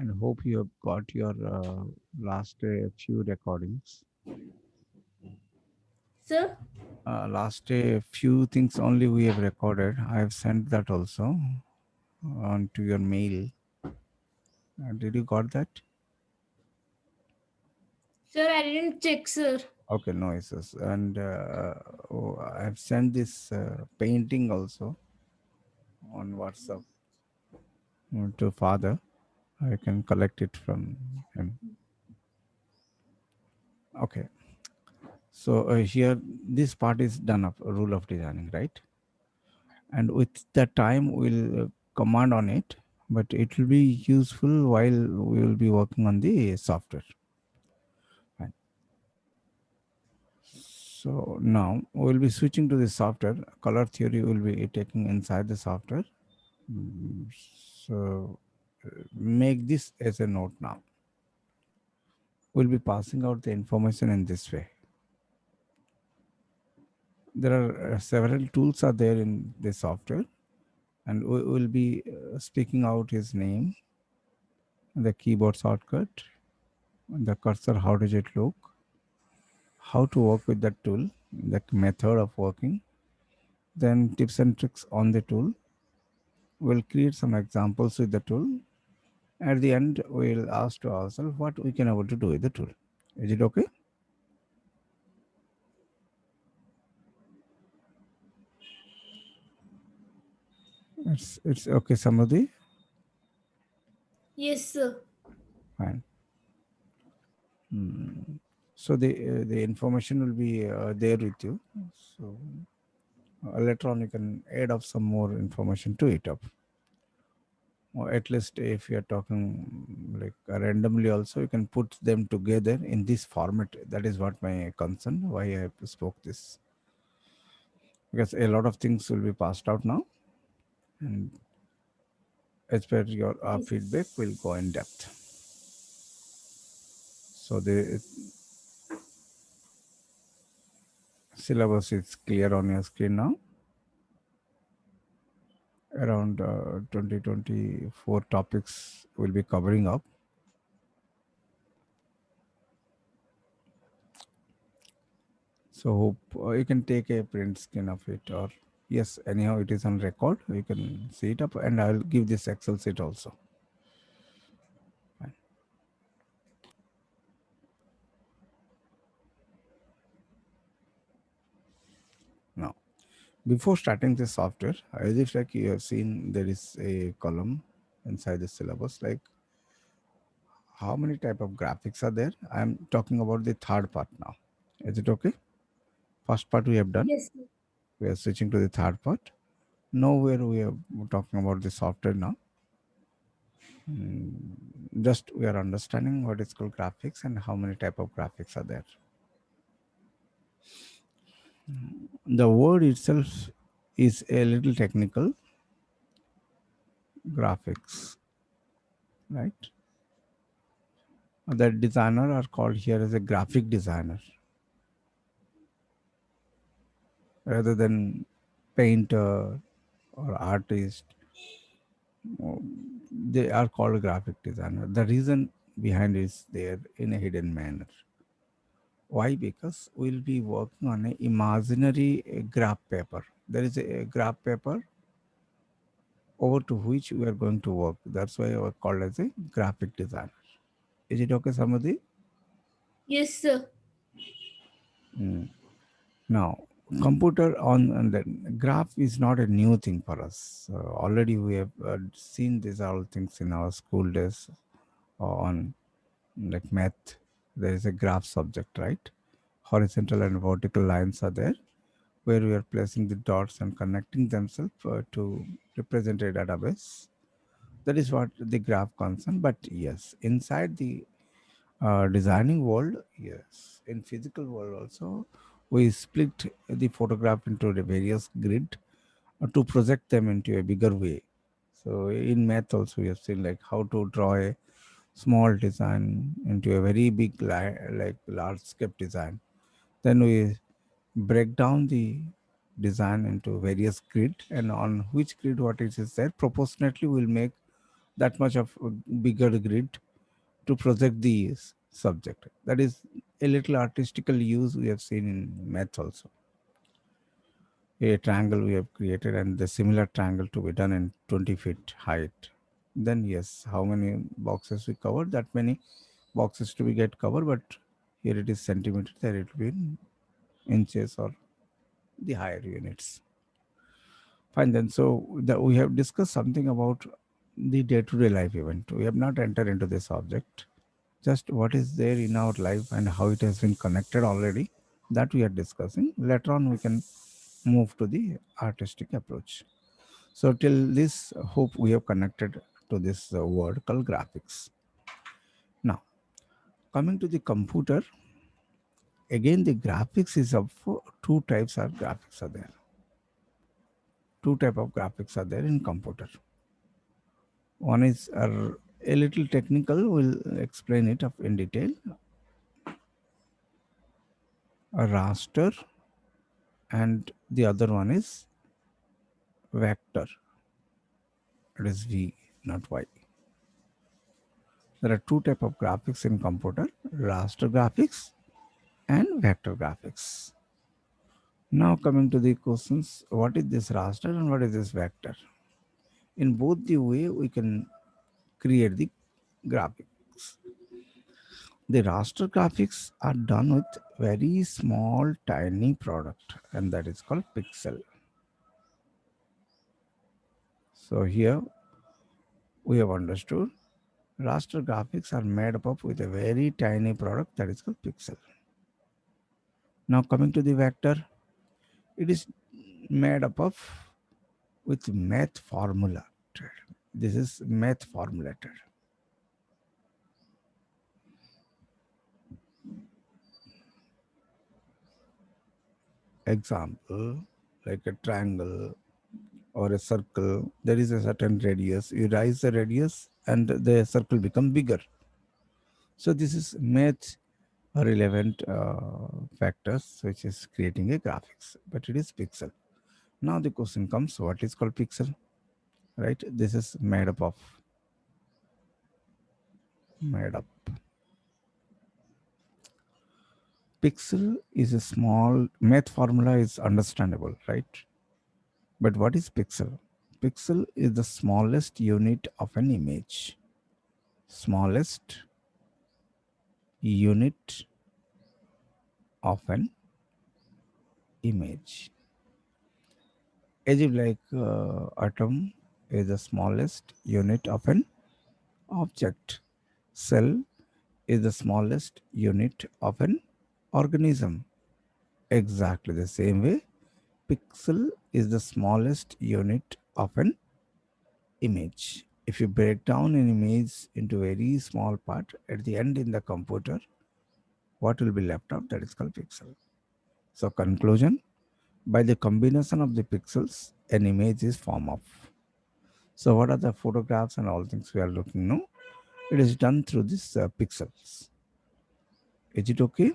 and hope you have got your last few recordings. Sir? Last few things only we have recorded. I have sent that also onto your mail. Did you got that? Sir, I didn't check, sir. Okay, no issues. And I have sent this painting also on WhatsApp to father. I can collect it from him. Okay. So here, this part is done of rule of designing, right? And with the time, we'll command on it, but it will be useful while we will be working on the software. Fine. So now we'll be switching to the software. Color theory will be taking inside the software. Mm, So make this as a note now. We'll be passing out the information in this way. There are several tools are there in the software, and we will be speaking out his name, the keyboard shortcut, the cursor, how does it look, how to work with that tool, the method of working, then tips and tricks on the tool. We'll create some examples with the tool. At the end, we'll ask to ourselves what we can able to do with the tool. Is it okay? It's okay, Samadhi. Yes, sir. Fine. So the information will be there with you. So later on, you can add up some more information to it up. Or at least if you are talking like randomly also, you can put them together in this format. That is what my concern, why I spoke this, because a lot of things will be passed out now, and as per your feedback Yes. we'll go in depth. So the syllabus is clear on your screen now. Around 2024 topics will be covering up. So hope you can take a print skin of it, or yes, anyhow it is on record. You can see it up, and I'll give this Excel sheet also. Fine. Now, before starting the software, as if like you have seen, there is a column inside the syllabus, like how many type of graphics are there. I'm talking about the third part now. Is it okay? First part we have done. Yes, sir. We are switching to the third part. Nowhere we are talking about the software now. Just we are understanding what is called graphics and how many type of graphics are there. The word itself is a little technical, graphics, right? The designer are called here as a graphic designer rather than painter or artist. They are called graphic designer. The reason behind is there in a hidden manner. Why? Because we'll be working on an imaginary graph paper. There is a graph paper over to which we are going to work. That's why we are called as a graphic designer. Is it okay, Samadhi? Yes, sir. Now, computer on and then graph is not a new thing for us. Already we have seen these all things in our school days on like math. There is a graph subject, right? Horizontal and vertical lines are there where we are placing the dots and connecting themselves to represent a database. That is what the graph concern. But yes, inside the designing world, yes, in physical world also, we split the photograph into the various grid to project them into a bigger way. So in math also, we have seen like how to draw a small design into a very big like large scale design. Then we break down the design into various grid, and on which grid what is there proportionately will make that much of a bigger grid to project the subject. That is a little artistical use we have seen in math also. A triangle we have created and the similar triangle to be done in 20 feet height. Then yes, how many boxes we covered, that many boxes to be get covered, but here it is centimeter, there it will be in inches or the higher units. Fine then. So we have discussed something about the day-to-day life event. We have not entered into this object. Just what is there in our life and how it has been connected already. That we are discussing. Later on, we can move to the artistic approach. So till this, hope we have connected to this word called graphics. Now, coming to the computer, again the graphics is of two types of graphics are there. Two type of graphics are there in computer. One is a little technical. We'll explain it in detail. A raster, and the other one is vector. It is V, not Y. There are two type of graphics in computer: raster graphics and vector graphics. Now coming to the questions: what is this raster and what is this vector? In both the way, we can create the graphics. The raster graphics are done with very small, tiny product, and that is called pixel. So here we have understood raster graphics are made up of with a very tiny product that is called pixel. Now coming to the vector, it is made up of with math formula. This is math formulated. Example, like a triangle or a circle, there is a certain radius. You raise the radius and the circle become bigger. So this is math relevant factors which is creating a graphics, but it is pixel. Now the question comes, what is called pixel? Right? This is made up. Pixel is a small math formula is understandable, right? But what is pixel? Pixel is the smallest unit of an image. Smallest unit of an image. As if like atom is the smallest unit of an object. Cell is the smallest unit of an organism. Exactly the same way, pixel is the smallest unit of an image. If you break down an image into very small part, at the end in the computer, what will be left out? That is called pixel. So conclusion, by the combination of the pixels, an image is formed of. So what are the photographs and all things we are looking now? It is done through these pixels. Is it okay?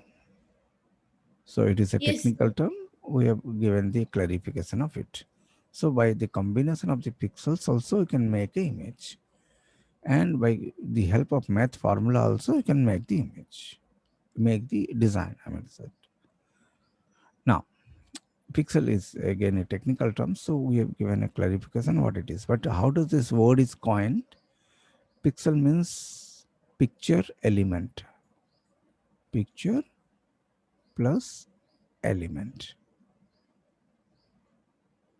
So it is a Yes. technical term. We have given the clarification of it. So by the combination of the pixels also you can make an image. And by the help of math formula also you can make the image. Make the design, I mean said. Now, pixel is again a technical term, so we have given a clarification what it is. But how does this word is coined? Pixel means picture element. Picture plus element.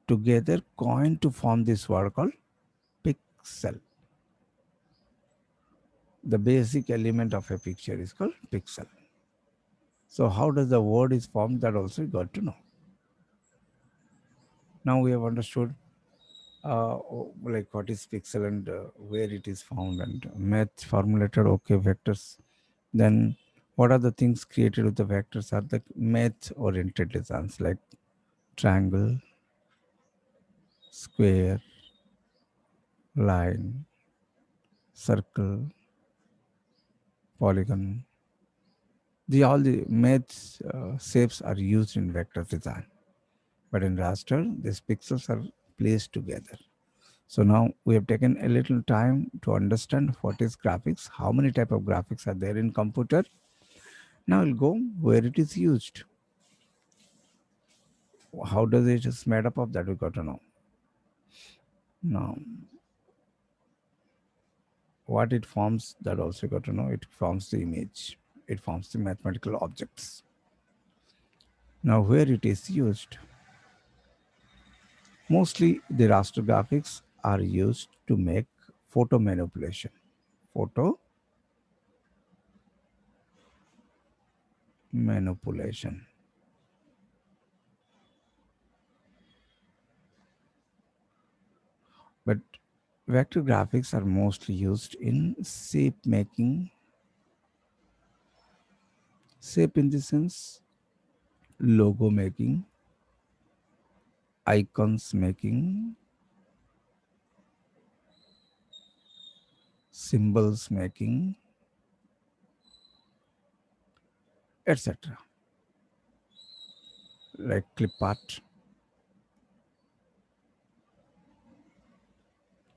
Together coined to form this word called pixel. The basic element of a picture is called pixel. So how does the word is formed? That also you got to know. Now we have understood like what is pixel and where it is found and math formulated okay vectors. Then what are the things created with the vectors are the math oriented designs like triangle, square, line, circle, polygon. The all the math shapes are used in vector design. But in raster, these pixels are placed together. So now we have taken a little time to understand what is graphics, how many type of graphics are there in computer. Now we'll go where it is used. How does it is made up of, that we got to know. Now what it forms, that also got to know. It forms the image, it forms the mathematical objects. Now where it is used, mostly the raster graphics are used to make photo manipulation. Photo manipulation. But vector graphics are mostly used in shape making. Shape in the sense logo making, icons making, symbols making, etc. Like clip art.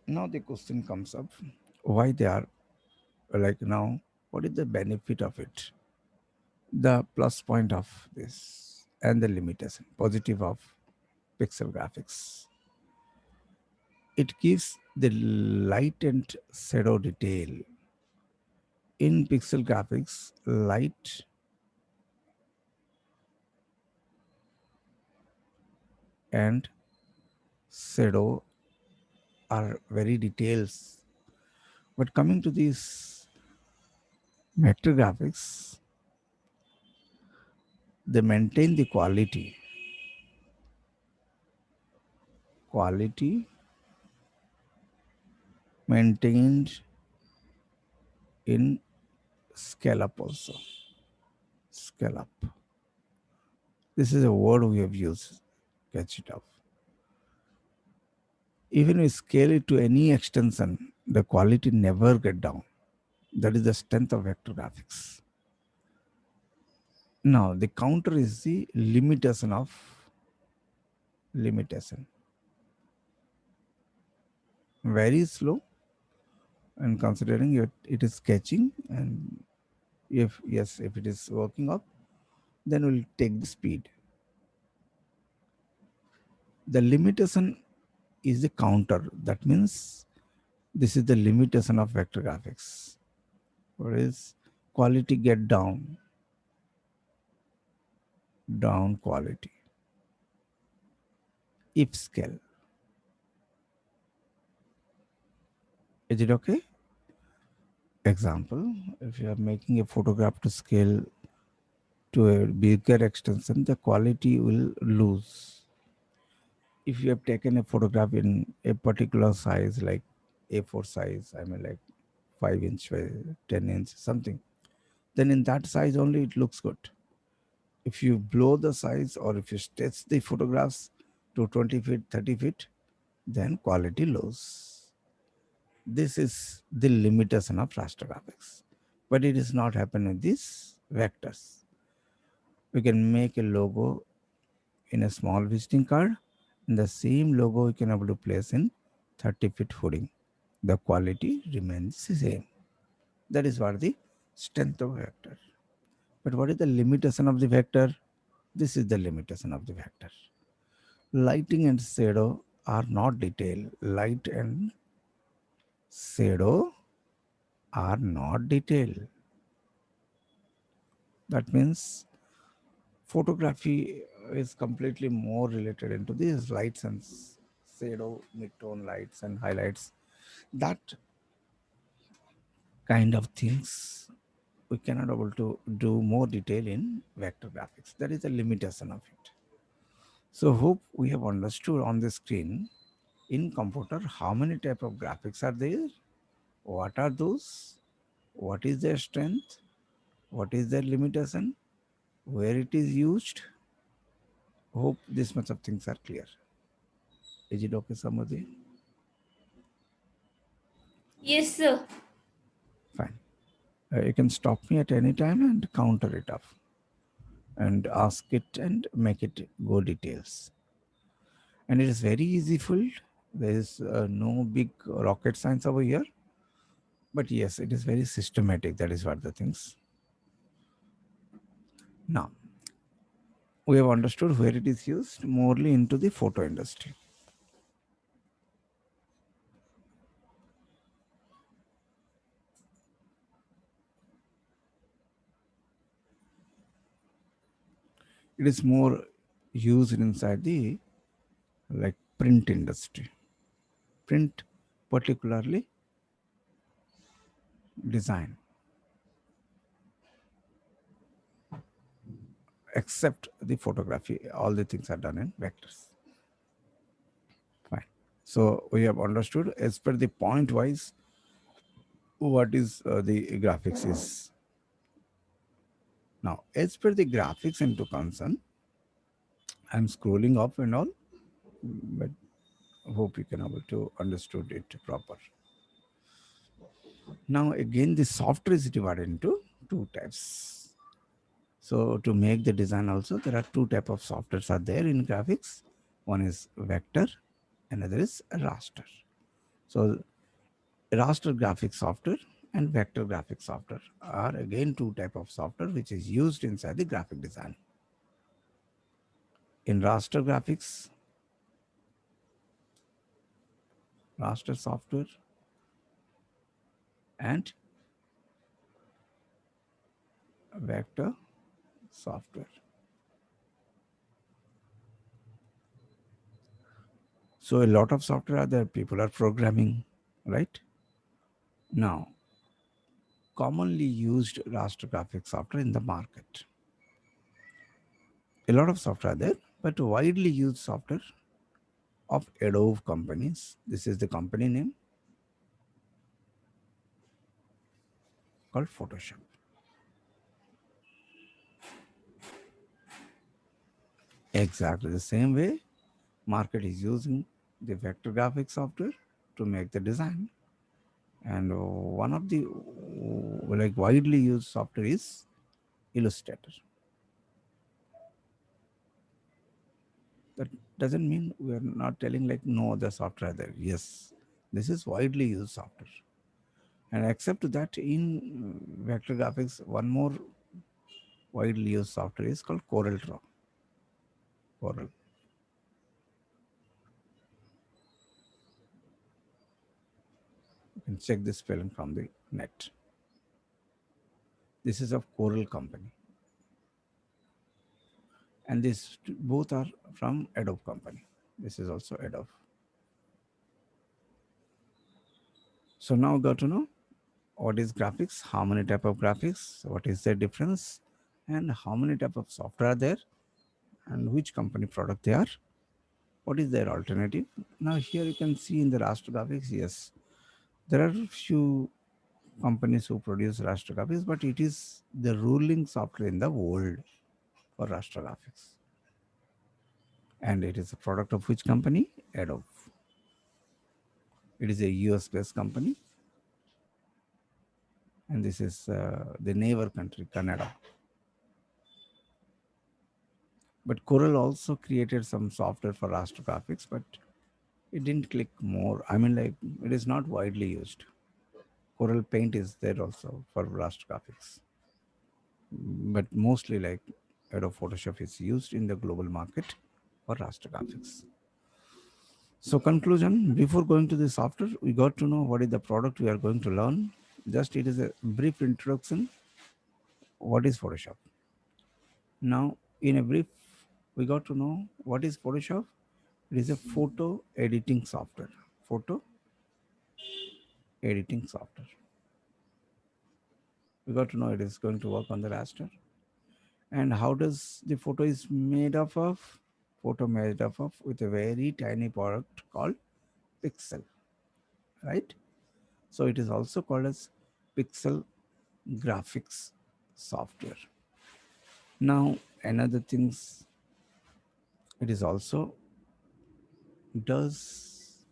Now the question comes up, why they are like now, what is the benefit of it? The plus point of this and the limitation, positive of pixel graphics. It gives the light and shadow detail. In pixel graphics, light and shadow are very details. But coming to these vector graphics, they maintain the quality maintained in scale up also. Scale up. This is a word we have used. Catch it up. Even we scale it to any extension, the quality never get down. That is the strength of vector graphics. Now the counter is the limitation. Very slow, and considering it is sketching, and if it is working up, then we'll take the speed. The limitation is the counter. That means this is the limitation of vector graphics. Whereas quality get down quality. If scale. Is it okay? Example, if you are making a photograph to scale to a bigger extension, the quality will lose. If you have taken a photograph in a particular size, like A4 size, I mean like 5 inch by 10 inch, something, then in that size only it looks good. If you blow the size or if you stretch the photographs to 20 feet, 30 feet, then quality lose. This is the limitation of raster graphics. But it is not happen with these vectors. We can make a logo in a small visiting card, and the same logo we can able to place in 30 feet hoarding. The quality remains the same. That is what the strength of vector. But what is the limitation of the vector? This is the limitation of the vector. Lighting and shadow are not detailed. Light and shadow are not detailed. That means photography is completely more related into these lights and shadow, mid-tone lights and highlights. That kind of things we cannot able to do more detail in vector graphics. That is the limitation of it. So hope we have understood on the screen in computer how many type of graphics are there, what are those, what is their strength, what is their limitation, where it is used. Hope this much of things are clear. Is it okay, Samadhi? Yes, sir. Fine. You can stop me at any time and counter it off and ask it and make it go details. And it is very easy field. There is no big rocket science over here, but yes, it is very systematic. That is what the things. Now, we have understood where it is used, morely into the photo industry. It is more used inside the like print industry. Print, particularly design, except the photography. All the things are done in vectors. Fine. So we have understood as per the point wise what is the graphics is. Now, as per the graphics into concern, I'm scrolling up and all, but hope you can able to understood it proper. Now again, the software is divided into two types. So to make the design also, there are two type of softwares are there in graphics. One is vector, another is raster. So raster graphics software and vector graphics software are again two type of software which is used inside the graphic design. In raster software and vector software. So a lot of software are there, people are programming, right? Now, commonly used raster graphics software in the market. A lot of software are there, but widely used software of Adobe companies. This is the company name called Photoshop. Exactly the same way market is using the vector graphics software to make the design. And one of the like widely used software is Illustrator. That doesn't mean we are not telling like no other software there. Yes, this is widely used software. And except that in vector graphics, one more widely used software is called Corel Draw. Corel. You can check the spelling from the net. This is of Corel company. And these both are from Adobe company. This is also Adobe. So now got to know what is graphics, how many type of graphics, what is their difference, and how many type of software are there, and which company product they are, what is their alternative. Now here you can see in the raster graphics, yes, there are few companies who produce raster graphics, but it is the ruling software in the world for raster graphics. And it is a product of which company? Adobe. It is a US based company, and this is the neighbor country, Canada. But Corel also created some software for raster graphics, but it didn't click more. I mean, like, it is not widely used. Corel Paint is there also for raster graphics, but mostly like Adobe Photoshop is used in the global market for raster graphics. So conclusion, before going to the software, we got to know what is the product we are going to learn. Just it is a brief introduction. What is Photoshop? Now, in a brief, we got to know what is Photoshop. It is a photo editing software. Photo editing software. We got to know it is going to work on the raster. And how does the photo is made up of? Photo made up of with a very tiny product called pixel, right? So it is also called as pixel graphics software. Now another things, it is also does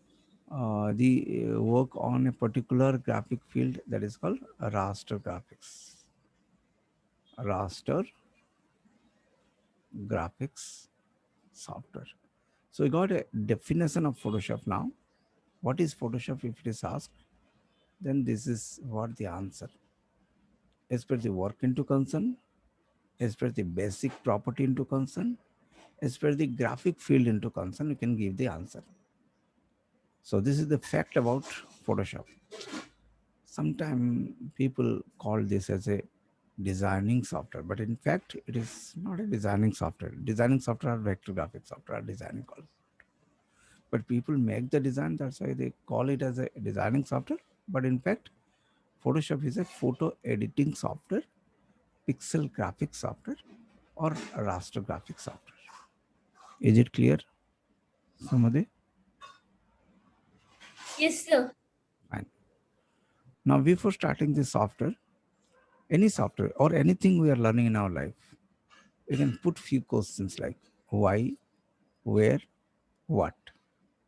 the work on a particular graphic field that is called raster graphics. Raster graphics software. So we got a definition of Photoshop now. What is Photoshop if it is asked? Then this is what the answer. As per the work into concern, as per the basic property into concern, as per the graphic field into concern, you can give the answer. So this is the fact about Photoshop. Sometimes people call this as a designing software, but in fact it is not a designing software. Designing software or vector graphic software are designing call. But people make the design, that's why they call it as a designing software. But in fact, Photoshop is a photo editing software, pixel graphic software, or raster graphic software. Is it clear, Samadhi? Yes, sir. Fine. Now, before starting this software, any software or anything we are learning in our life, we can put few questions like why, where, what.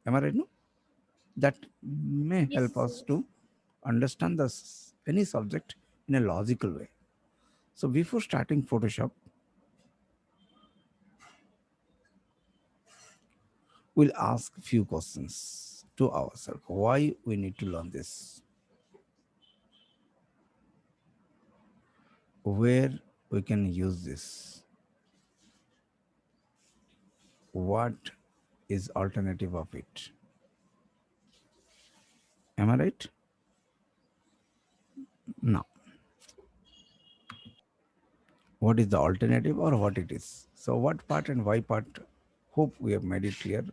Am I right? No? That may Yes, help sir. us to understand any subject in a logical way. So before starting Photoshop, we'll ask few questions to ourselves. Why we need to learn this? Where we can use this? What is alternative of it? Am I right? Now, what is the alternative or what it is? So what part and why part? Hope we have made it clear.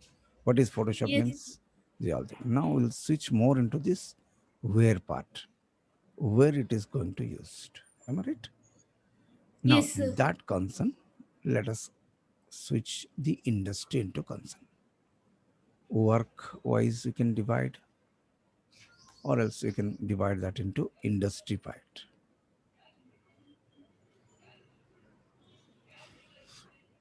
What is Photoshop Yes, means? The all thing. Now we'll switch more into this where part, where it is going to used. Am I right? Now yes, in sir. that concern, let us switch the industry into concern. Work wise, we can divide, or else we can divide that into industry part.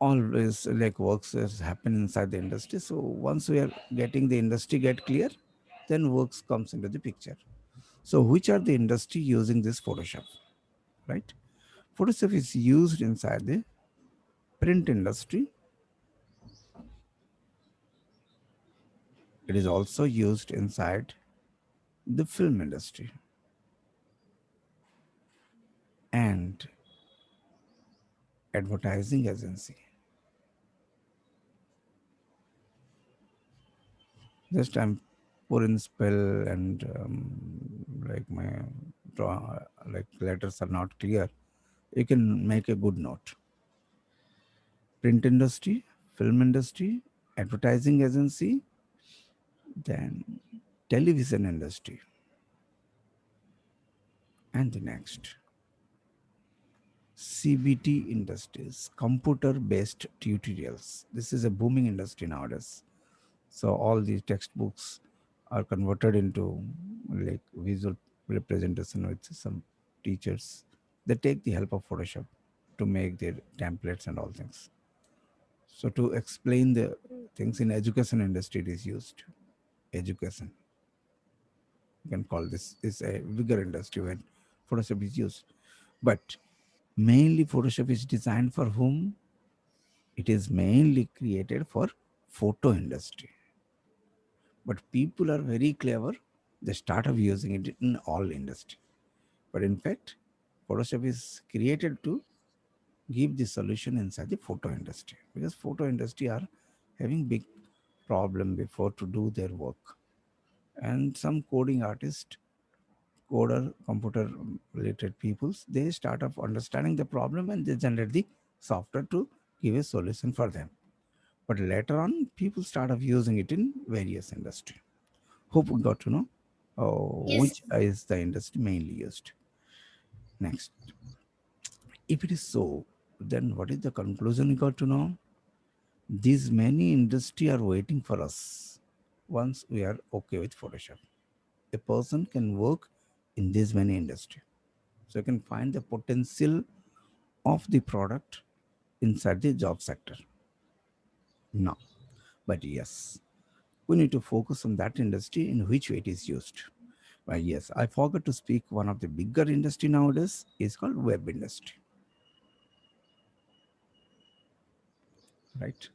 Always like works has happen inside the industry. So once we are getting the industry get clear, then works comes into the picture. So which are the industry using this Photoshop, right? Photoshop is used inside the print industry. It is also used inside the film industry and advertising agency. Just I'm pouring spell and like my draw like letters are not clear. You can make a good note. Print industry, film industry, advertising agency, then television industry, and the next CBT industries, computer based tutorials. This is a booming industry nowadays. So all these textbooks are converted into like visual representation with some teachers. They take the help of Photoshop to make their templates and all things. So to explain the things in education industry, it is used. Education, you can call this is a bigger industry when Photoshop is used. But mainly Photoshop is designed for whom? It is mainly created for photo industry. But people are very clever. They start of using it in all industry. But in fact, Photoshop is created to give the solution inside the photo industry because photo industry are having big problem before to do their work. And some coding artist, coder, computer related peoples, they start off understanding the problem and they generate the software to give a solution for them. But later on, people start off using it in various industry. Hope we got to know Yes, which is the industry mainly used. Next, if it is so, then what is the conclusion we got to know? These many industry are waiting for us once we are okay with Photoshop. A person can work in these many industry. So you can find the potential of the product inside the job sector. No. But yes, we need to focus on that industry in which way it is used. But yes, I forgot to speak one of the bigger industry nowadays is called web industry, right?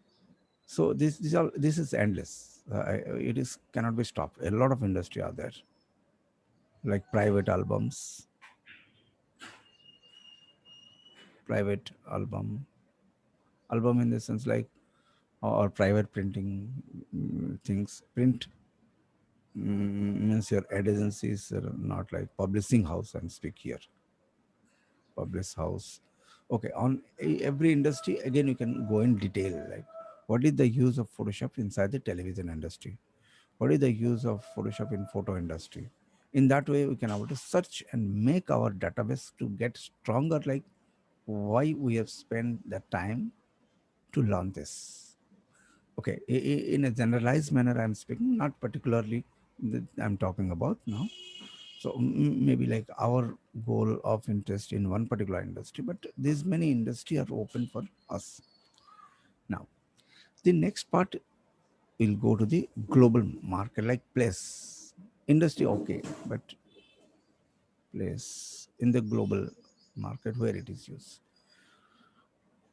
So this is endless. It is cannot be stopped. A lot of industry are there, like private album in the sense like, or private printing, things. Print means your ad agencies are not like publishing house. And speak here, publish house. Okay, on every industry again you can go in detail, like what is the use of Photoshop inside the television industry, what is the use of Photoshop in photo industry. In that way we can able to search and make our database to get stronger, like why we have spent the time to learn this. Okay, in a generalized manner I'm speaking, not particularly I'm talking about now. So maybe like our goal of interest in one particular industry, but these many industry are open for us. Now the next part will go to the global market, like place industry. Okay, but place in the global market where it is used,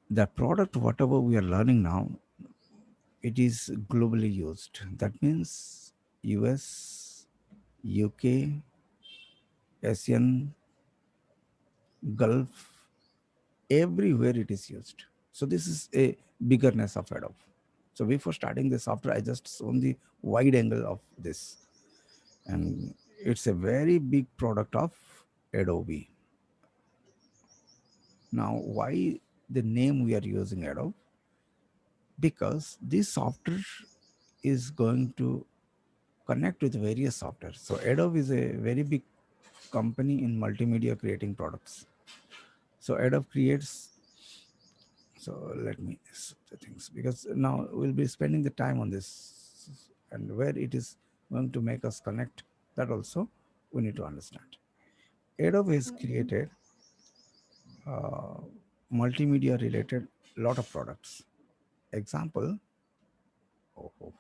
the product whatever we are learning now, it is globally used. That means US, UK, Asian, Gulf, everywhere it is used. So this is a biggerness of Adobe. So before starting the software, I just shown the wide angle of this, and it's a very big product of Adobe. Now, why the name we are using Adobe? Because this software is going to connect with various software. So Adobe is a very big company in multimedia creating products. So Adobe creates. So let me set the things, because now we'll be spending the time on this, and where it is going to make us connect. That also we need to understand. Adobe has created uh, multimedia related lot of products. Example, oh, oh,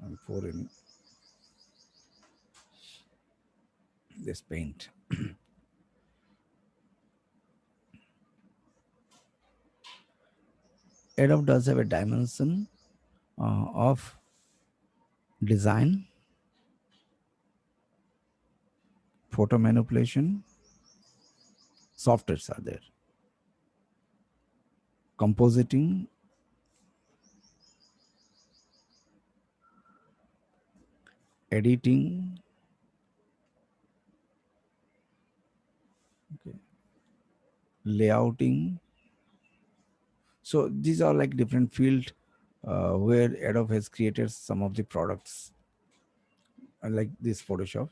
I'm pouring this paint. Adobe does have a dimension of design, photo manipulation, softwares are there, compositing, editing, okay, layouting. So these are like different field where Adobe has created some of the products. Like this Photoshop,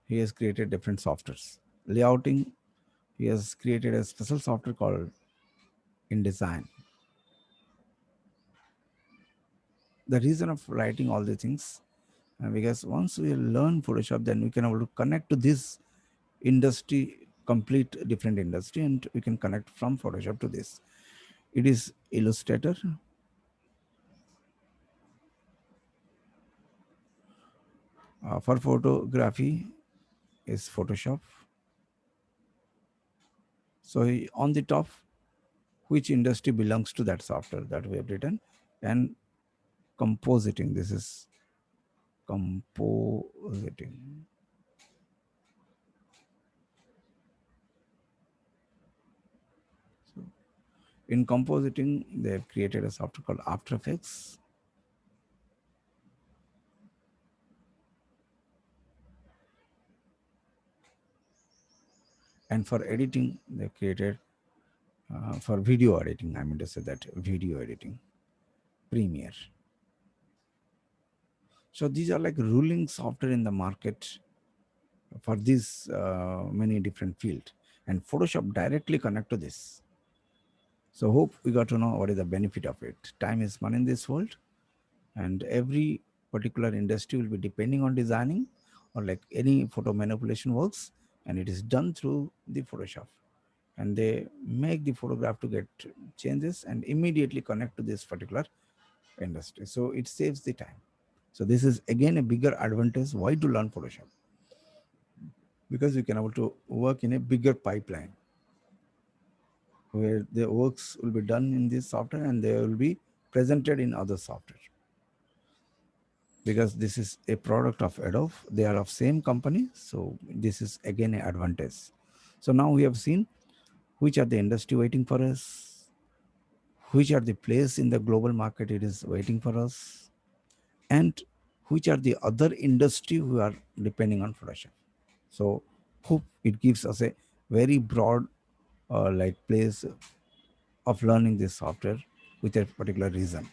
he has created different softwares. Layouting, he has created a special software called InDesign. The reason of writing all the things, because once we learn Photoshop, then we can able to connect to this industry, complete different industry, and we can connect from Photoshop to this. It is Illustrator. For photography is Photoshop. So on the top, which industry belongs to that software that we have written, and compositing. This is compositing. So in compositing, they have created a software called After Effects. And for editing, they created for video editing. I mean to say that video editing, Premiere. So these are like ruling software in the market for these many different field, and Photoshop directly connect to this. So hope we got to know what is the benefit of it. Time is money in this world, and every particular industry will be depending on designing, or like any photo manipulation works, and it is done through the Photoshop, and they make the photograph to get changes and immediately connect to this particular industry. So it saves the time. So this is again a bigger advantage why to learn Photoshop, because you can able to work in a bigger pipeline where the works will be done in this software, and they will be presented in other software, because this is a product of Adobe. They are of same company, so this is again an advantage. So now we have seen which are the industry waiting for us, which are the place in the global market it is waiting for us, and which are the other industry who are depending on Photoshop. So hope it gives us a very broad like place of learning this software with a particular reason.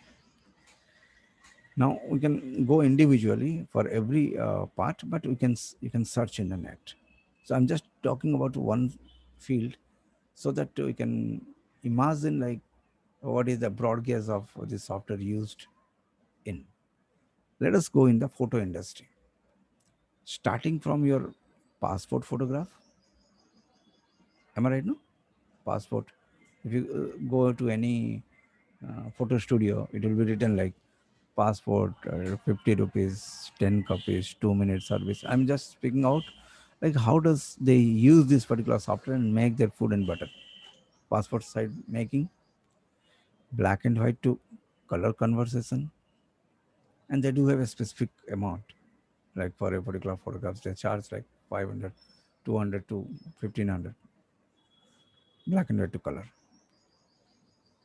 Now we can go individually for every part, but you can search in the net. So I'm just talking about one field so that we can imagine like what is the broad gauge of this software used in. Let us go in the photo industry, starting from your passport photograph. Am I right? No, passport. If you go to any photo studio, it will be written like passport 50 rupees, 10 copies, 2 minute service. I'm just speaking out like how does they use this particular software and make their food and butter. Passport side making, black and white to color conversion, and they do have a specific amount. Like for a particular photographs, they charge like 500, 200 to 1500, black and white to color.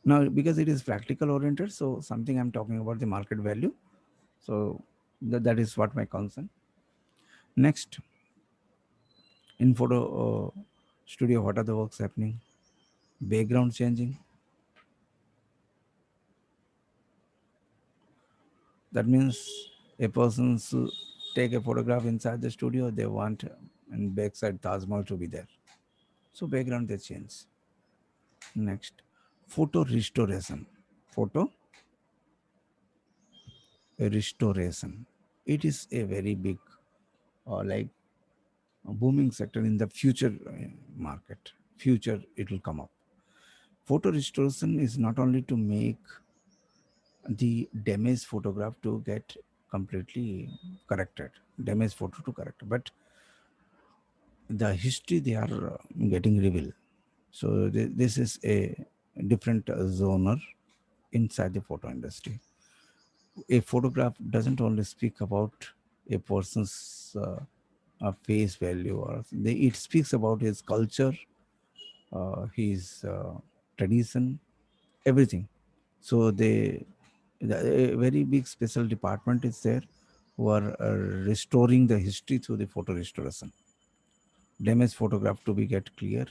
Now, because it is practical oriented, so something I'm talking about the market value. So that is what my concern. Next, in photo studio, what are the works happening? Background changing. That means a person's take a photograph inside the studio. They want and backside Taj Mahal to be there. So background they change. Next, photo restoration. Photo restoration. It is a very big, like booming sector in the future market. Future, it will come up. Photo restoration is not only to make the damaged photograph to get completely corrected, damaged photo to correct, but the history they are getting revealed. So this is a different genre inside the photo industry. A photograph doesn't only speak about a person's face value, or it speaks about his culture, his tradition, everything. So a very big special department is there who are restoring the history through the photo restoration. Damaged photograph to be get clear,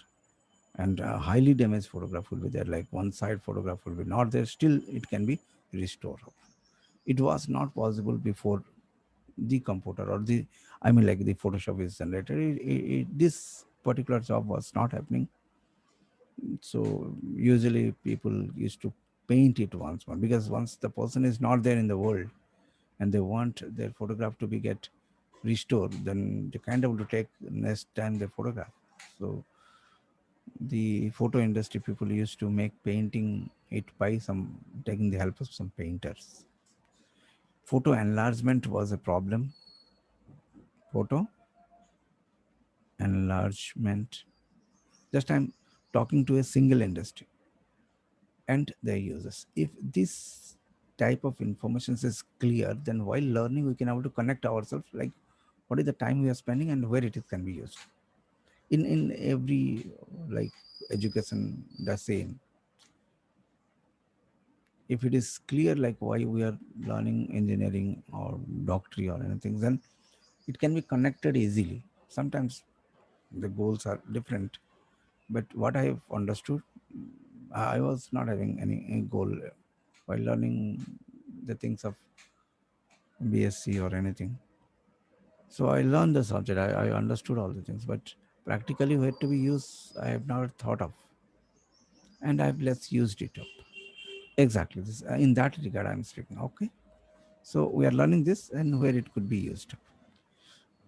and highly damaged photograph will be there. Like one side photograph will be not there, still it can be restored. It was not possible before the computer or the, I mean like the Photoshop is generated. This particular job was not happening. So usually people used to paint it once more, because once the person is not there in the world and they want their photograph to be get restored, then they kind of to take next time the photograph. So the photo industry people used to make painting it by some taking the help of some painters. Photo enlargement was a problem. Photo enlargement. Just I'm talking to a single industry and their users. If this type of information is clear, then while learning we can able to connect ourselves like what is the time we are spending and where it is can be used. In every like education the same. If it is clear like why we are learning engineering or doctorate or anything, then it can be connected easily. Sometimes the goals are different, but what I have understood, I was not having any goal while learning the things of BSc or anything. So I learned the subject, I understood all the things, but practically where to be used, I have never thought of, and I've less used it up. Exactly, this, in that regard, I'm speaking. Okay, so we are learning this and where it could be used.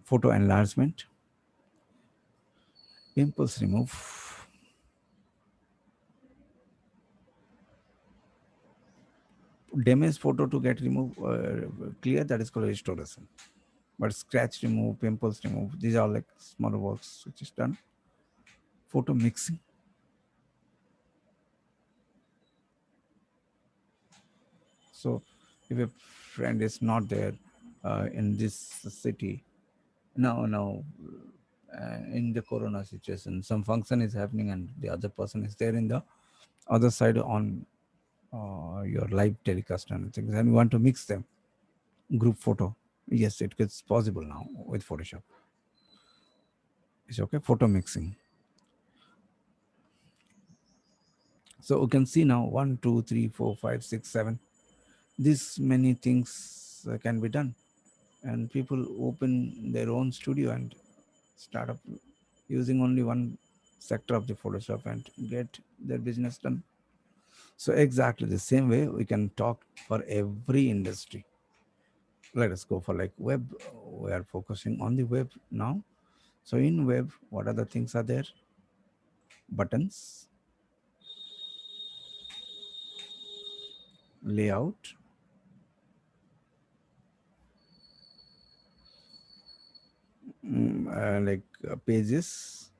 Photo enlargement, impulse remove, damaged photo to get removed clear, that is called restoration. But scratch remove, pimples remove, these are like smaller works which is done. Photo mixing, So if a friend is not there in this city now, in the corona situation, some function is happening and the other person is there in the other side on your live telecast and things, and you want to mix them, group photo. Yes, it is possible now with Photoshop. It's okay, photo mixing. So you can see now 1, 2, 3, 4, 5, 6, 7. This many things can be done, and people open their own studio and start up using only one sector of the Photoshop and get their business done. So exactly the same way we can talk for every industry. Let us go for like web. We are focusing on the web now. So in web, what other things are there? Buttons, layout, pages,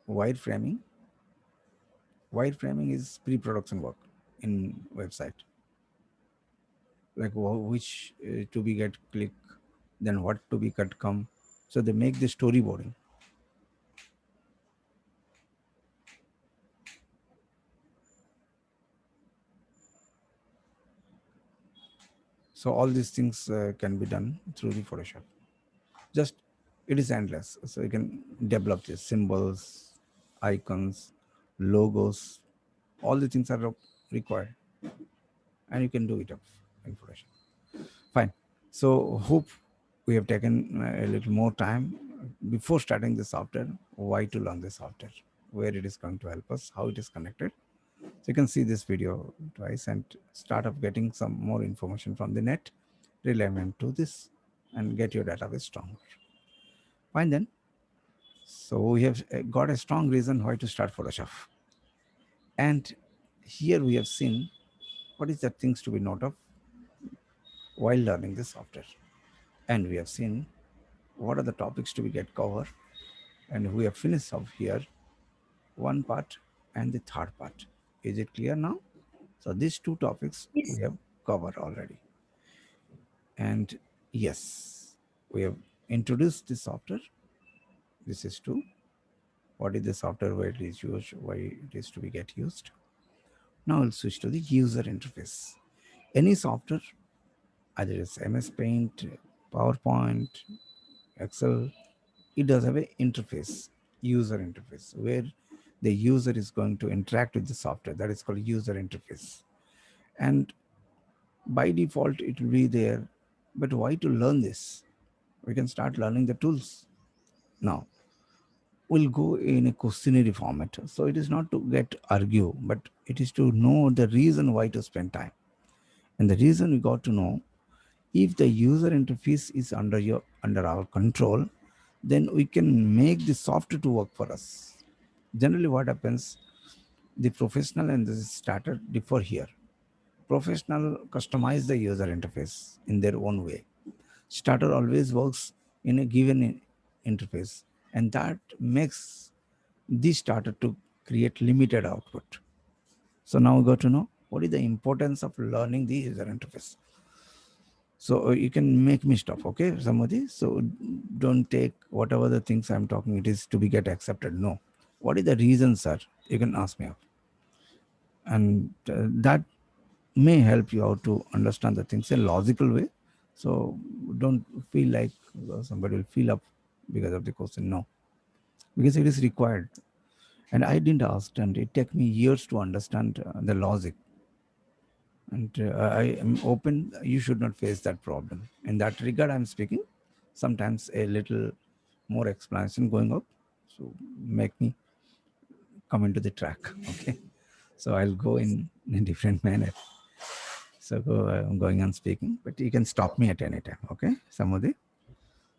wireframing. Wireframing is pre-production work in website, like which to be get click, then what to be cut come. So they make the storyboarding. So all these things can be done through the Photoshop. Just it is endless. So you can develop these symbols, icons, logos. All the things are required, and you can do it up in Photoshop. Fine. So hope we have taken a little more time before starting the software. Why to learn the software? Where it is going to help us? How it is connected? So you can see this video twice and start up getting some more information from the net relevant to this and get your database stronger. Fine then. So we have got a strong reason why to start Photoshop. And here we have seen what is the things to be note of while learning the software. And we have seen what are the topics to be get covered. And we have finished up here one part and the third part. Is it clear now? So these two topics Yes. we have covered already. And yes, we have introduced the software. This is true. What is the software, where it is used, why it is to be get used. Now we'll switch to the user interface. Any software, either it's MS Paint, PowerPoint, Excel, it does have a interface, user interface, where the user is going to interact with the software. That is called user interface. And by default, it will be there. But why to learn this? We can start learning the tools now. We'll go in a questionnaire format. So it is not to get argue, but it is to know the reason why to spend time. And the reason we got to know, if the user interface is under our control, then we can make the software to work for us. Generally, what happens, the professional and the starter differ here. Professional customize the user interface in their own way. Starter always works in a given interface, and that makes the starter to create limited output. So now we got to know what is the importance of learning the user interface. So you can make me stop, okay, Samadi? So don't take whatever the things I'm talking, it is to be get accepted. No. What is the reason, sir? You can ask me out. And that may help you out to understand the things in a logical way. So don't feel like somebody will feel up because of the question. No, because it is required. And I didn't ask, and it took me years to understand the logic. And I am open. You should not face that problem. In that regard, I'm speaking. Sometimes a little more explanation going up, so make me come into the track. Okay, so I'll go Yes. in a different manner. So I'm going on speaking, but you can stop me at any time. Okay, Samudi. So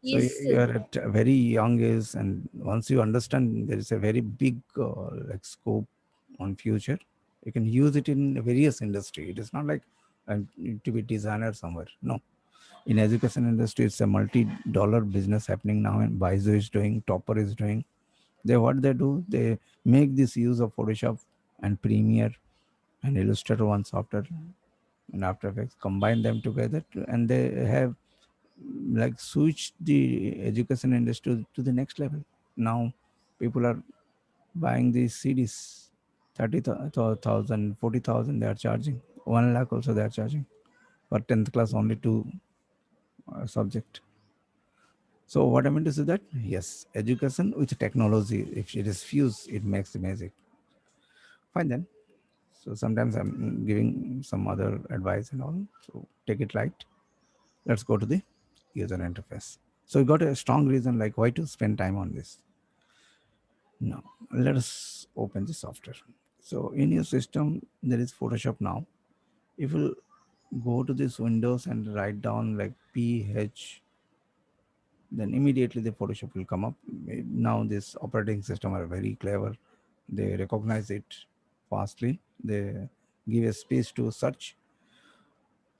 Yes, you sir. are at a very young age, and once you understand there is a very big like scope on future, you can use it in various industry. It is not like to be designer somewhere. No, in education industry, it's a multi-dollar business happening now, and Baizu is doing, Topper is doing. They what they do, they make this use of Photoshop and Premiere and Illustrator one software and After Effects, combine them together, and they have like switched the education industry to the next level. Now, people are buying these CDs, 30,000, 40,000. They are charging 1 lakh. Also, they are charging for 10th class only two subject. So what I meant to say that yes, education with technology, if it is fused, it makes the magic. Fine then. So sometimes I'm giving some other advice and all. So take it light. Let's go to the user interface. So you got a strong reason like why to spend time on this. Now let us open the software. So in your system there is Photoshop now. If you go to this Windows and write down like PH, then immediately the Photoshop will come up. Now this operating system are very clever. They recognize it fastly. They give a space to search.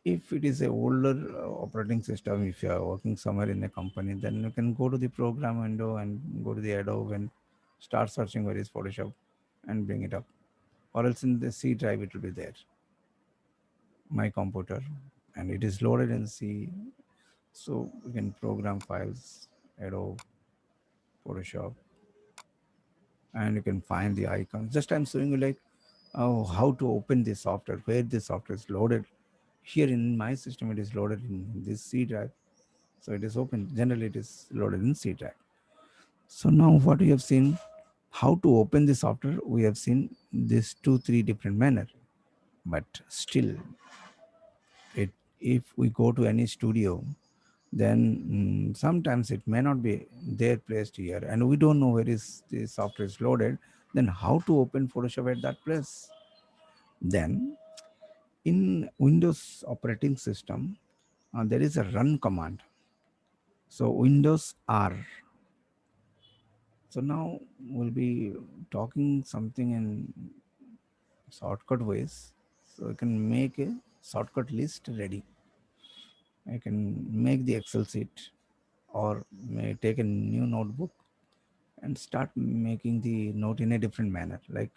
If it is a older operating system, if you are working somewhere in a company, then you can go to the program window and go to the Adobe and start searching where is Photoshop and bring it up. Or else in the C drive it will be there, my computer, and it is loaded in C. So we can program files, Adobe, Photoshop, and you can find the icons. Just I'm showing you like how to open the software, where the software is loaded. Here in my system, it is loaded in this C drive. So it is open. Generally, it is loaded in C drive. So now what we have seen, how to open the software, we have seen this two, three different manner. But still, it if we go to any studio, then sometimes it may not be there placed here, and we don't know where is the software is loaded. Then how to open Photoshop at that place? Then in Windows operating system, there is a run command. So Windows R. So now we'll be talking something in shortcut ways. So I can make a shortcut list ready. I can make the Excel sheet or may take a new notebook and start making the note in a different manner, like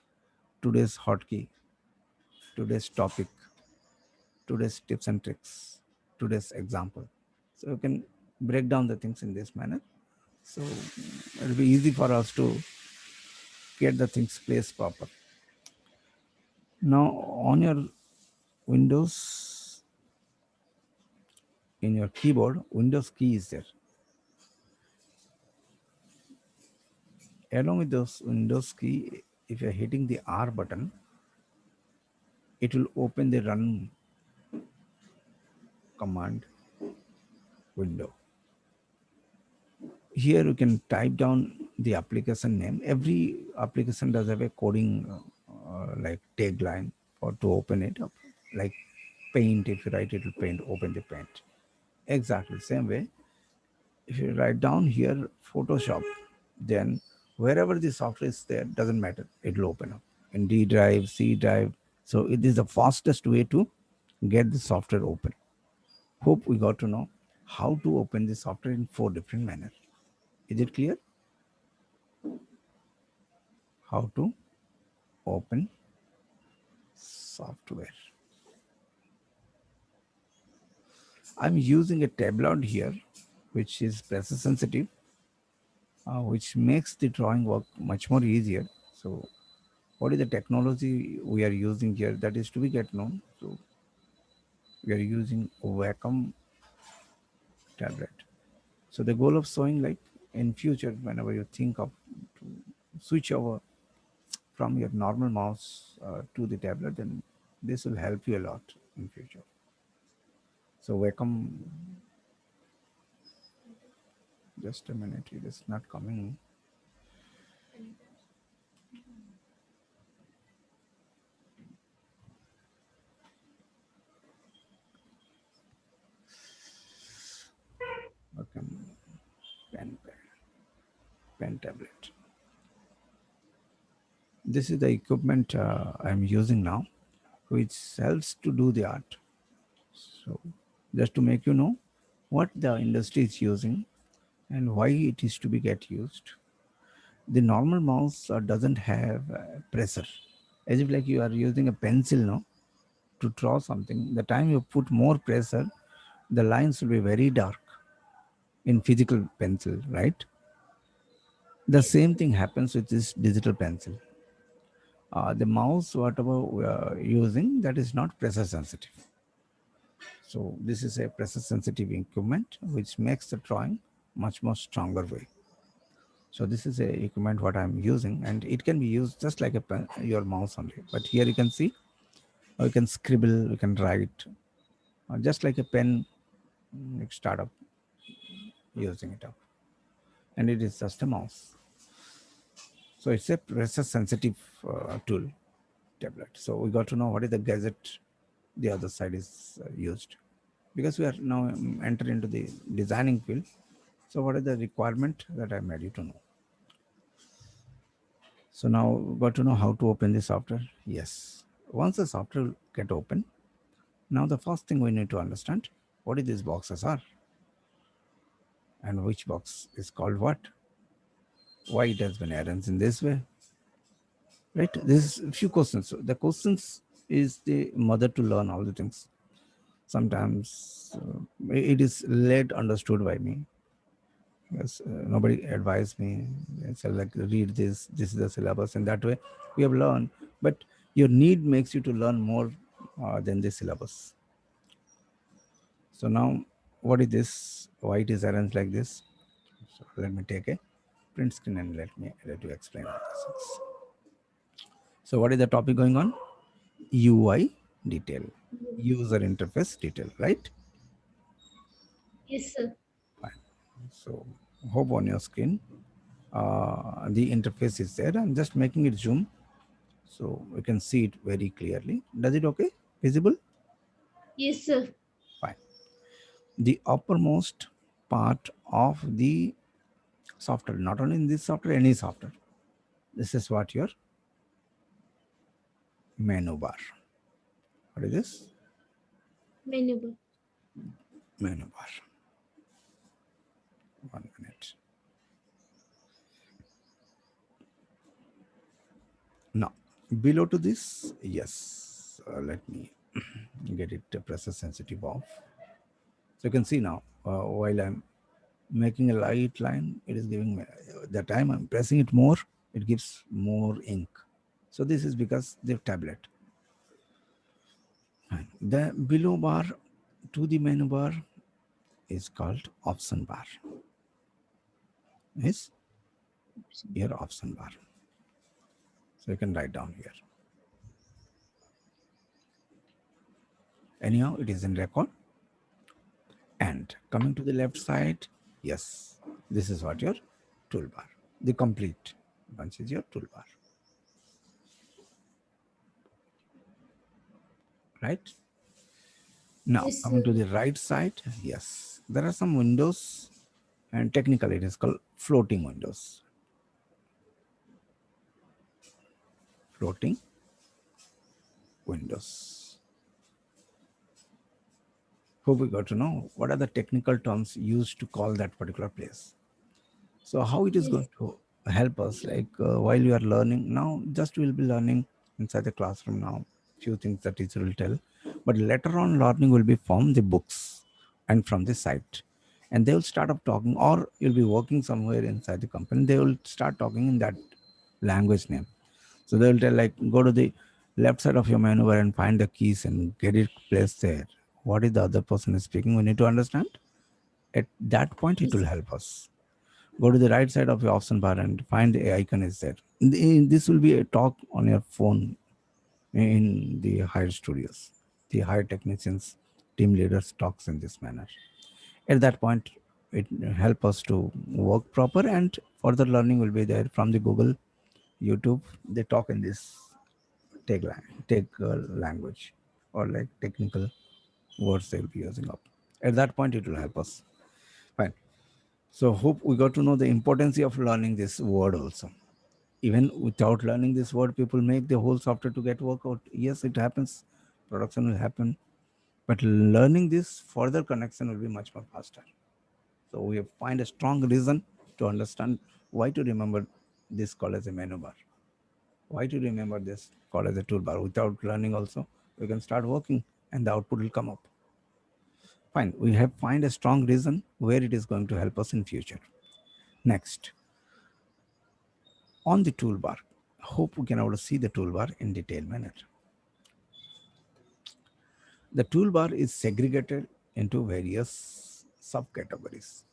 today's hotkey, today's topic, today's tips and tricks, today's example. So you can break down the things in this manner. So it'll be easy for us to get the things placed proper. Now on your Windows, in your keyboard, Windows key is there. Along with those Windows key, if you're hitting the R button, it will open the run command window. Here you can type down the application name. Every application does have a coding like tagline for to open it up. Like paint, if you write it will paint, open the paint. Exactly same way. If you write down here Photoshop, then wherever the software is there, doesn't matter, it will open up in D drive, C drive. So it is the fastest way to get the software open. Hope we got to know how to open the software in four different manners. Is it clear? How to open software. I'm using a tablet here, which is pressure sensitive, which makes the drawing work much more easier. So what is the technology we are using here, that is to be get known. So we are using Wacom tablet. So the goal of showing like in future, whenever you think of to switch over from your normal mouse to the tablet, then this will help you a lot in future. So Wacom, just a minute, it is not coming. Wacom pen, pen tablet. This is the equipment I'm using now, which helps to do the art. So just to make you know what the industry is using and why it is to be get used. The normal mouse doesn't have pressure. as if like you are using a pencil now to draw something. The time you put more pressure, the lines will be very dark in physical pencil, right? The Yes, same sir. thing happens with this digital pencil. The mouse, whatever we are using, that is not pressure sensitive. So this is a pressure sensitive equipment which makes the drawing much more stronger way. So this is a equipment what I'm using, and it can be used just like a pen, your mouse only. But here you can see, you can scribble, you can write, just like a pen. You start up using it up, and it is just a mouse. So it's a pressure sensitive tool, tablet. So we got to know what is the gadget the other side is used, because we are now enter into the designing field. So what is the requirement that I made you to know? So now we got to know how to open the software. Yes, once the software get open, now the first thing we need to understand what is these boxes are, and which box is called what, why it has been arranged in this way, right? This is a few questions. So the questions is the mother to learn all the things. Sometimes it is late understood by me, because nobody advised me. They said like read this is the syllabus, and that way we have learned. But your need makes you to learn more than the syllabus. So now, what is this? Why it is arranged like this? So let me take a print screen and let you explain all this things. So what is the topic going on? UI detail, user interface detail, right? Yes, sir. Fine. So hope on your screen the interface is there. I'm just making it zoom so we can see it very clearly. Does it okay? Visible? Yes, sir. Fine. The uppermost part of the software, not only in this software, any software. This is what your menu bar. What is this? Menu bar. Menu bar. 1 minute. Now, below to this, yes, let me get it pressure sensitive off. So you can see now, while I'm making a light line, it is giving me, the time I'm pressing it more, it gives more ink. So this is because the tablet. Fine. The below bar to the menu bar is called option bar. Is your option bar. So you can write down here. Anyhow, it is in record. And coming to the left side, yes, this is what your toolbar. The complete bunch is your toolbar, right? Now, Yes, coming sir. to the right side, yes, there are some windows, and technically it is called floating windows. Floating windows. Hope we got to know what are the technical terms used to call that particular place. So how it is Yes. going to help us, like while you are learning now, just we'll be learning inside the classroom now, few things that teacher will tell, but later on learning will be from the books and from the site, and they will start up talking, or you'll be working somewhere inside the company, they will start talking in that language name. So they will tell like go to the left side of your menu bar and find the keys and get it placed there. What is the other person is speaking, we need to understand. At that point it will Yes. help us. Go to the right side of your option bar and find the icon is there. This will be a talk on your phone in the higher studios. The higher technicians, team leaders talks in this manner. At that point, it help us to work proper, and further learning will be there from the Google, YouTube. They talk in this tech language, or like technical words they will be using up. At that point, it will help us. Fine. So hope we got to know the importance of learning this word also. Even without learning this word, people make the whole software to get work out. Yes, it happens. Production will happen. But learning this further connection will be much more faster. So we have find a strong reason to understand why to remember this called as a menu bar. Why to remember this called as a toolbar? Without learning also, we can start working and the output will come up. Fine, we have find a strong reason where it is going to help us in future. Next, on the toolbar, hope we can able to see the toolbar in detailed manner. The toolbar is segregated into various subcategories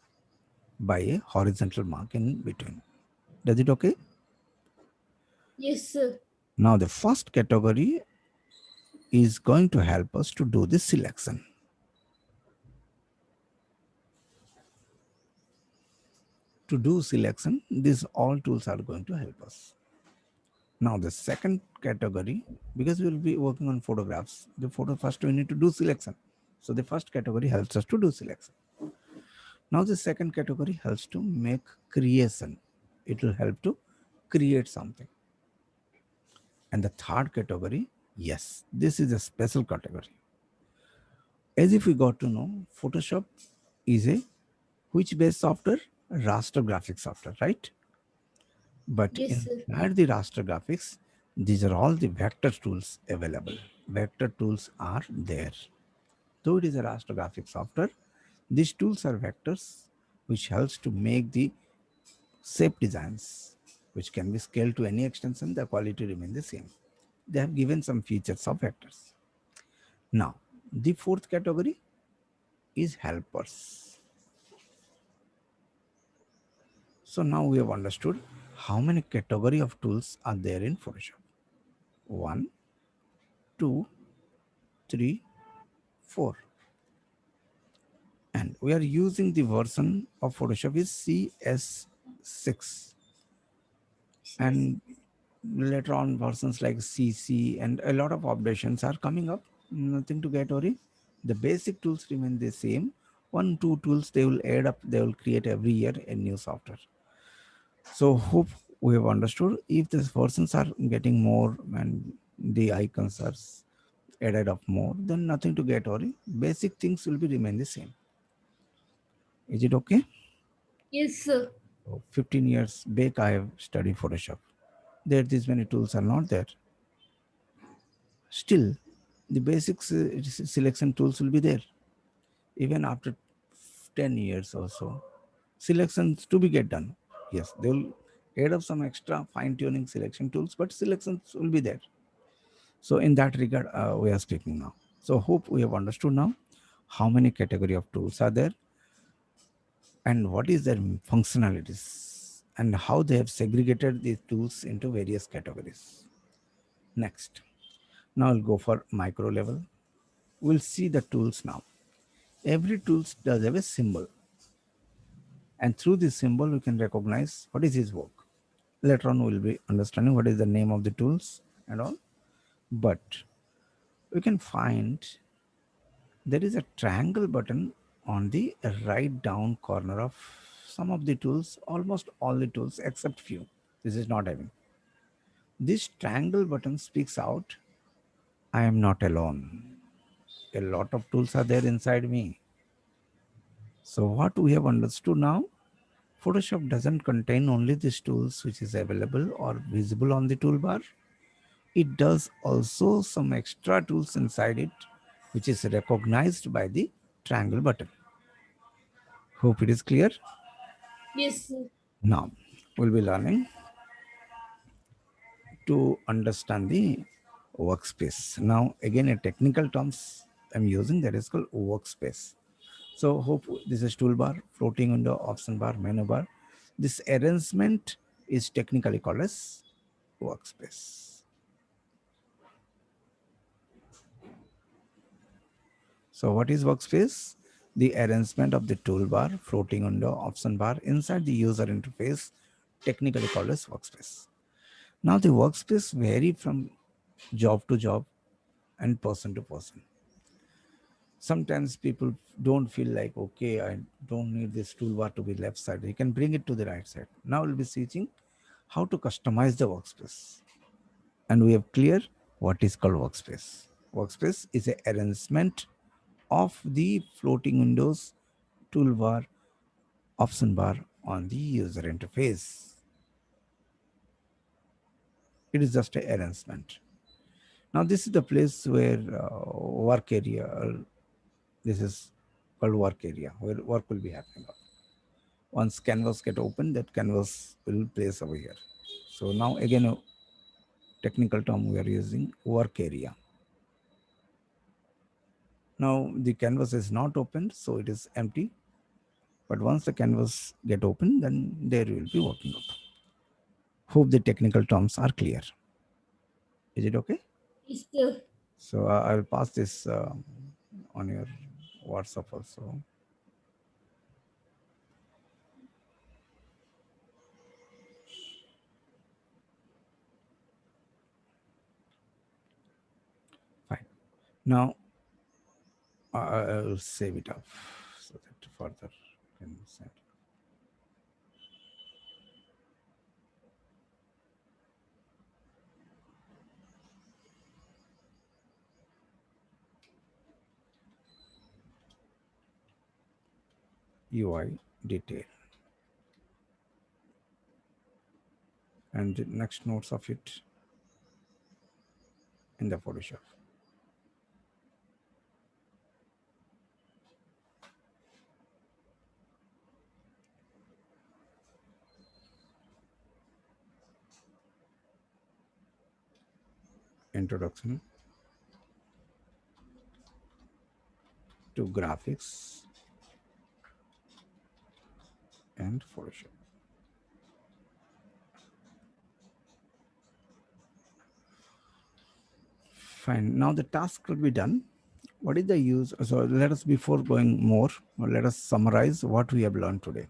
by a horizontal mark in between. Does it okay? Yes, sir. Now the first category is going to help us to do the selection. To do selection, these all tools are going to help us. Now the second category, because we will be working on photographs, the photo first we need to do selection. So the first category helps us to do selection. Now the second category helps to make creation. It will help to create something. And the third category, yes, this is a special category. As if we got to know, Photoshop is a which based software? Raster graphics software, right? But Yes, sir. inside the raster graphics, these are all the vector tools available. Vector tools are there. Though it is a raster graphics software, these tools are vectors which helps to make the shape designs, which can be scaled to any extension, the quality remain the same. They have given some features of vectors. Now, the fourth category is helpers. So now we have understood how many category of tools are there in Photoshop. One, two, three, four. And we are using the version of Photoshop is CS6. Yes. And later on versions like CC and a lot of updations are coming up. Nothing to get worried. The basic tools remain the same. One, two tools they will add up, they will create every year a new software. So hope we have understood. If these versions are getting more and the icons are added up more, then nothing to get worried. Basic things will be remain the same. Is it okay? Yes, sir. So 15 years back I have studied Photoshop. There these many tools are not there. Still, the basic selection tools will be there. Even after 10 years or so, selections to be get done. Yes, they will add up some extra fine tuning selection tools, but selections will be there. So in that regard, we are speaking now. So hope we have understood now how many category of tools are there and what is their functionalities and how they have segregated these tools into various categories. Next, now I'll go for micro level. We'll see the tools now. Every tool does have a symbol, and through this symbol we can recognize what is his work. Later on we'll be understanding what is the name of the tools and all, but we can find there is a triangle button on the right down corner of some of the tools, almost all the tools except few. This is not having. This triangle button speaks out, I am not alone. A lot of tools are there inside me. So what we have understood now, Photoshop doesn't contain only these tools which is available or visible on the toolbar. It does also some extra tools inside it which is recognized by the triangle button. Hope it is clear. Yes, sir. Now, we'll be learning to understand the workspace. Now, again, a technical terms I'm using that is called workspace. So, hope this is toolbar, floating window, option bar, menu bar. This arrangement is technically called as workspace. So, what is workspace? The arrangement of the toolbar, floating window, option bar inside the user interface, technically called as workspace. Now, the workspace vary from job to job and person to person. Sometimes people don't feel like, okay, I don't need this toolbar to be left side. You can bring it to the right side. Now we'll be teaching how to customize the workspace. And we have clear what is called workspace. Workspace is a arrangement of the floating windows, toolbar, option bar on the user interface. It is just a arrangement. Now this is the place where work area, this is called work area, where work will be happening. Once canvas get open, that canvas will place over here. So now again a technical term we are using, work area. Now the canvas is not opened, so it is empty. But once the canvas get open, then there will be working up. Hope the technical terms are clear. Is it okay? Yes, sir. So I will pass this on your WhatsApp also. Fine. Now I will save it up so that further can send. UI detail and the next notes of it in the Photoshop. Introduction to graphics and Photoshop. Fine. Now the task will be done. What is the use? So let us, before going more, let us summarize what we have learned today.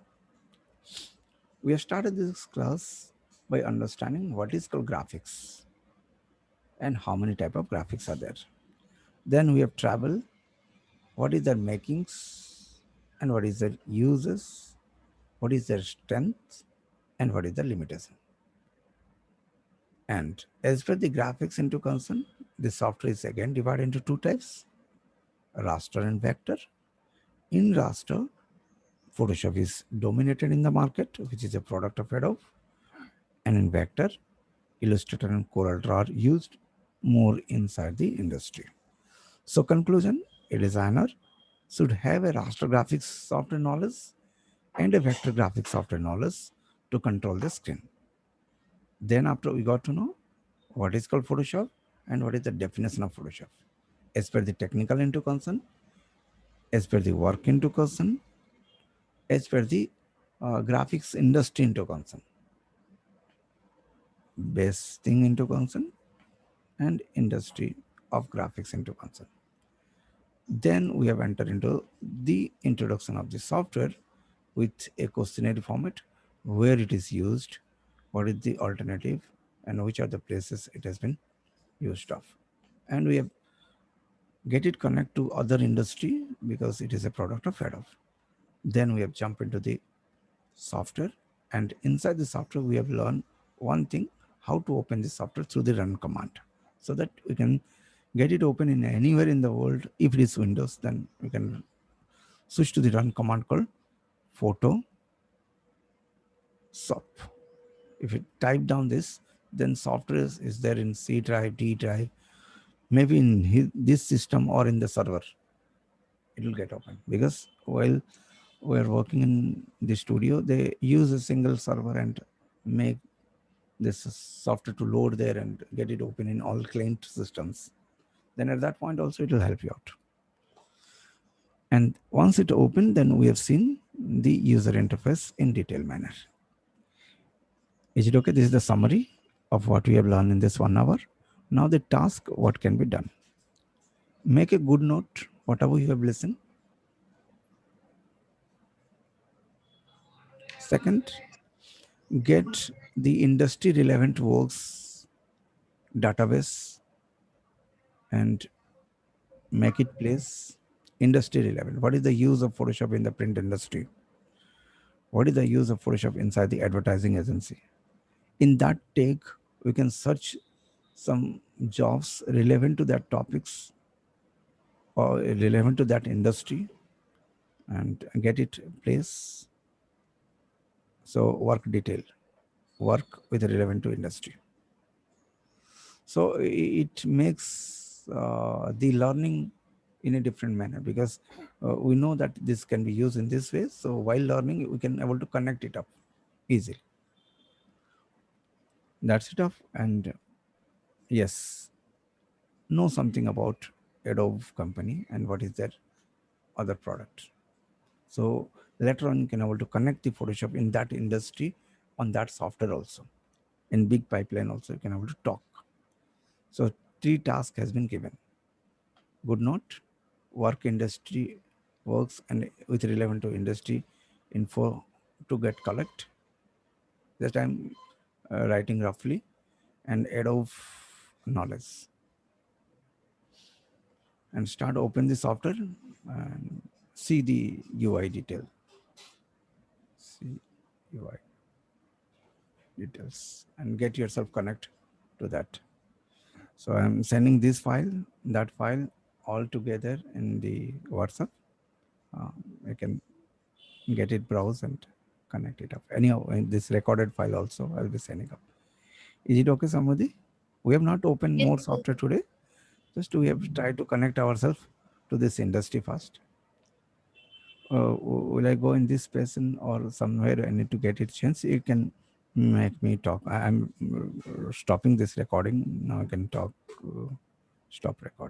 We have started this class by understanding what is called graphics and how many type of graphics are there. Then we have traveled what is their makings and what is their uses, what is their strength and what is the limitation. And as per the graphics into concern, the software is again divided into two types, raster and vector. In raster, Photoshop is dominated in the market, which is a product of Adobe. And in vector, Illustrator and Corel Draw are used more inside the industry. So conclusion, a designer should have a raster graphics software knowledge and a vector graphics software knowledge to control the screen. Then after we got to know what is called Photoshop and what is the definition of Photoshop. As per the technical into concern, as per the work into concern, as per the graphics industry into concern, base thing into concern, and industry of graphics into concern. Then we have entered into the introduction of the software with a questionnaire format, where it is used, what is the alternative, and which are the places it has been used of. And we have get it connect to other industry because it is a product of Adobe. Then we have jumped into the software, and inside the software we have learned one thing, how to open the software through the run command, so that we can get it open in anywhere in the world. If it is Windows, then we can switch to the run command called Photoshop. If you type down this, then software is there in C drive, D drive, maybe in this system or in the server, it will get open. Because while we're working in the studio, they use a single server and make this software to load there and get it open in all client systems. Then at that point also it will help you out. And once it opened, then we have seen the user interface in detailed manner. Is it okay? This is the summary of what we have learned in this 1 hour. Now the task, what can be done? Make a good note, whatever you have listened. Second, get the industry relevant works database and make it place industry relevant. What is the use of Photoshop in the print industry? What is the use of Photoshop inside the advertising agency? In that take, we can search some jobs relevant to that topics or relevant to that industry and get it place. So work detail, work with relevant to industry. So it makes the learning in a different manner, because we know that this can be used in this way, so while learning we can able to connect it up easily. That's it up. And yes, know something about Adobe company and what is their other product. So later on you can able to connect the Photoshop in that industry on that software also. In big pipeline also you can able to talk. So three task has been given. Good note, work industry works and with relevant to industry info to get collect. That I'm writing roughly, and Adobe knowledge, and start open the software and see the UI detail. See UI details and get yourself connect to that. So I'm sending this file, that file all together in the WhatsApp. I can get it, browse and connect it up. Anyhow, in this recorded file also I'll be sending up. Is it okay, Samudhi? We have not opened Yes, more sir. software today. Just we have tried to connect ourselves to this industry first. Will I go in this person or somewhere I need to get it chance? You can make me talk. I'm stopping this recording. Now I can talk. Stop recording.